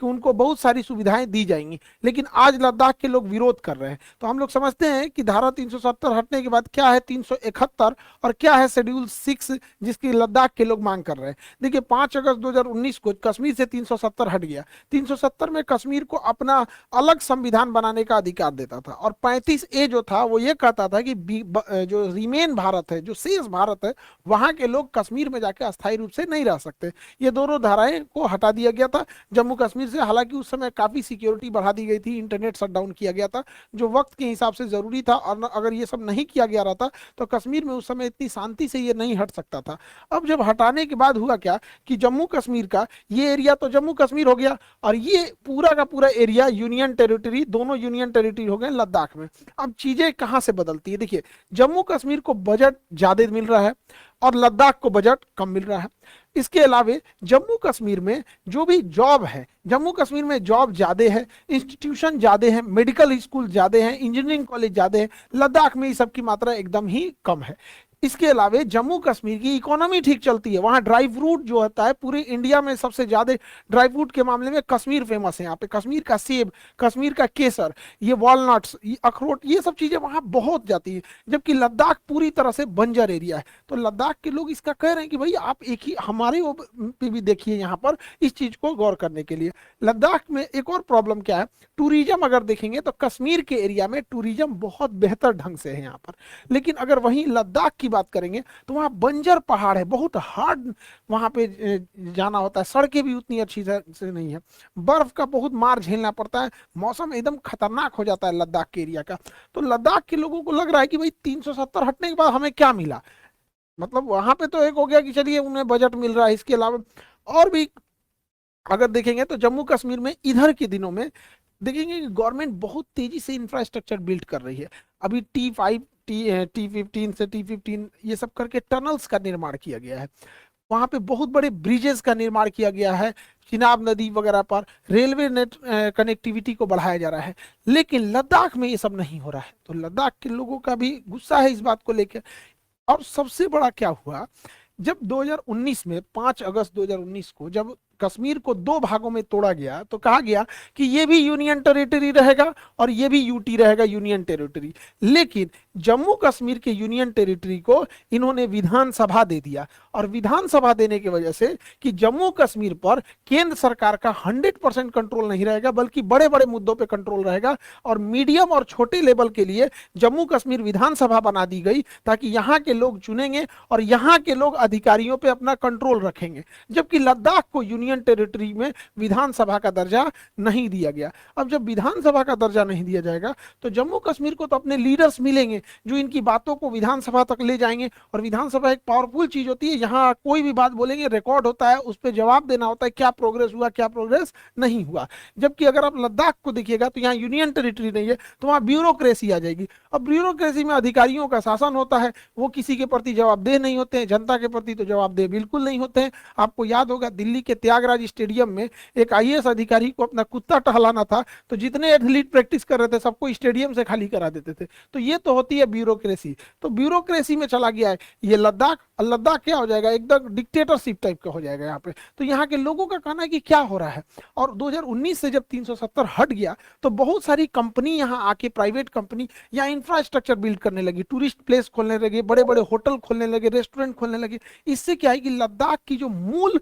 कि उनको बहुत सारी सुविधाएं दी जाएंगी, लेकिन आज लद्दाख के लोग विरोध कर रहे हैं। तो हम लोग समझते हैं कि धारा 370 हटने के बाद क्या है 371 और क्या है शेड्यूल 6 जिसकी लद्दाख के लोग मांग कर रहे हैं। देखिए 5 अगस्त 2019 को कश्मीर से 370 हट गया। 370 में कश्मीर को अपना अलग संविधान बनाने का अधिकार देता था, और 35A जो था वो ये कहता था कि जो रिमेन भारत है, जो शेष भारत है, वहां के लोग कश्मीर में जाके अस्थायी रूप से नहीं रह सकते। ये दोनों धाराएं को हटा दिया गया था जम्मू कश्मीर से। हालांकि उस समय काफी सिक्योरिटी बढ़ा दी गई थी, इंटरनेट शटडाउन किया गया था जो वक्त के हिसाब से जरूरी था, और अगर ये सब नहीं किया गया रहता तो कश्मीर में उस समय इतनी शांति से ये नहीं हट सकता था। अब जब हटाने के बाद हुआ क्या कि जम्मू कश्मीर का ये एरिया तो जम्मू कश्मीर हो गया, और ये पूरा का पूरा एरिया यूनियन टेरिटरी, दोनों यूनियन टेरिटरी हो गए लद्दाख में। अब चीजें कहां से बदलती है, देखिए जम्मू कश्मीर को बजट ज्यादा मिल रहा है और लद्दाख को बजट कम मिल रहा है। इसके अलावे जम्मू कश्मीर में जो भी जॉब है, जम्मू कश्मीर में जॉब ज्यादा है, इंस्टीट्यूशन ज्यादा है, मेडिकल स्कूल ज्यादा है, इंजीनियरिंग कॉलेज ज्यादा है। लद्दाख में इस सब की मात्रा एकदम ही कम है। इसके अलावे जम्मू कश्मीर की इकोनॉमी ठीक चलती है, वहां ड्राई फ्रूट जो होता है पूरे इंडिया में सबसे ज्यादा ड्राई फ्रूट के मामले में कश्मीर फेमस है। यहाँ पे कश्मीर का सेब, कश्मीर का केसर, ये वॉलनट्स, ये अखरोट, ये सब चीजें वहां बहुत जाती है, जबकि लद्दाख पूरी तरह से बंजर एरिया है। तो लद्दाख के लोग इसका कह रहे हैं कि भाई आप एक ही हमारे पे भी देखिए यहाँ पर इस चीज को गौर करने के लिए। लद्दाख में एक और प्रॉब्लम क्या है, टूरिज्म अगर देखेंगे तो कश्मीर के एरिया में टूरिज्म बहुत बेहतर ढंग से है यहाँ पर, लेकिन अगर वहीं लद्दाख की बात करेंगे तो वहाँ बंजर पहाड़ है, बहुत हार्ड वहां पे जाना होता है, सड़कें भी उतनी अच्छी से नहीं है, बर्फ का बहुत मार झेलना पड़ता है, मौसम एकदम खतरनाक हो जाता है लद्दाख के एरिया का। तो लद्दाख के लोगों को लग रहा है कि भाई 370 हटने के बाद हमें क्या मिला, मतलब वहां पे तो एक हो गया कि चलिए उन्हें बजट मिल रहा है, इसके अलावा और भी अगर देखेंगे तो जम्मू कश्मीर में इधर के दिनों में देखेंगे कि गवर्नमेंट बहुत तेजी से इंफ्रास्ट्रक्चर बिल्ड कर रही है। अभी T5 T15 से T15 ये सब करके टनल्स का निर्माण किया गया है, वहां पे बहुत बड़े ब्रिजेस का निर्माण किया गया है, चिनाब नदी वगैरह पर रेलवे नेट कनेक्टिविटी को बढ़ाया जा रहा है। लेकिन लद्दाख में ये सब नहीं हो रहा है, तो लद्दाख के लोगों का भी गुस्सा है इस बात को लेकर। और सबसे बड़ा क्या हुआ, जब 2019 में 5 अगस्त 2019 को जब कश्मीर को दो भागों में तोड़ा गया तो कहा गया कि ये भी यूनियन टेरिटरी रहेगा और ये भी यूटी रहेगा, यूनियन टेरिटरी। लेकिन जम्मू कश्मीर के यूनियन टेरिटरी को इन्होंने विधानसभा दे दिया, और विधानसभा देने की वजह से कि जम्मू कश्मीर पर केंद्र सरकार का 100% कंट्रोल नहीं रहेगा, बल्कि बड़े बड़े मुद्दों पर कंट्रोल रहेगा, और मीडियम और छोटे लेवल के लिए जम्मू कश्मीर विधानसभा बना दी गई ताकि यहाँ के लोग चुनेंगे और यहाँ के लोग अधिकारियों पर अपना कंट्रोल रखेंगे। जबकि लद्दाख को यूनियन टेरिटरी में विधानसभा का दर्जा नहीं दिया गया। अब जब विधानसभा का दर्जा नहीं दिया जाएगा तो जम्मू कश्मीर को तो अपने लीडर्स मिलेंगे जो इनकी बातों को विधानसभा तक ले जाएंगे, और विधानसभा एक पावरफुल चीज होती है, यहाँ कोई भी बात बोलेंगे रिकॉर्ड होता है, उस पर जवाब देना होता है, क्या प्रोग्रेस हुआ क्या प्रोग्रेस नहीं हुआ। जबकि अगर आप लद्दाख को देखिएगा तो यहाँ यूनियन टेरिटरी नहीं है, तो वहाँ ब्यूरोक्रेसी आ जाएगी। अब ब्यूरोक्रेसी में अधिकारियों का शासन होता है, वो किसी के प्रति जवाबदेह नहीं होते हैं, जनता के प्रति तो जवाबदेह बिल्कुल नहीं होते हैं। आपको याद होगा दिल्ली के त्यागराज स्टेडियम में एक IAS अधिकारी को अपना कुत्ता टहलाना था, तो जितने एथलीट प्रैक्टिस कर रहे थे सबको स्टेडियम से खाली करा देते थे। तो ये तो होती है ब्यूरोक्रेसी, तो ब्यूरोक्रेसी में चला गया है ये लद्दाख। लद्दाख क्या हो जाएगा, एकदम डिक्टेटरशिप टाइप का हो जाएगा यहाँ पे। तो यहाँ के लोगों का कहना है कि क्या हो रहा है। और 2019 से जब 370 हट गया तो बहुत सारी कंपनी यहाँ आके, प्राइवेट कंपनी यहाँ इंफ्रास्ट्रक्चर बिल्ड करने लगी, टूरिस्ट प्लेस खोलने लगे, बड़े बड़े होटल खोलने लगे, रेस्टोरेंट खोलने लगे। इससे क्या है कि लद्दाख की जो मूल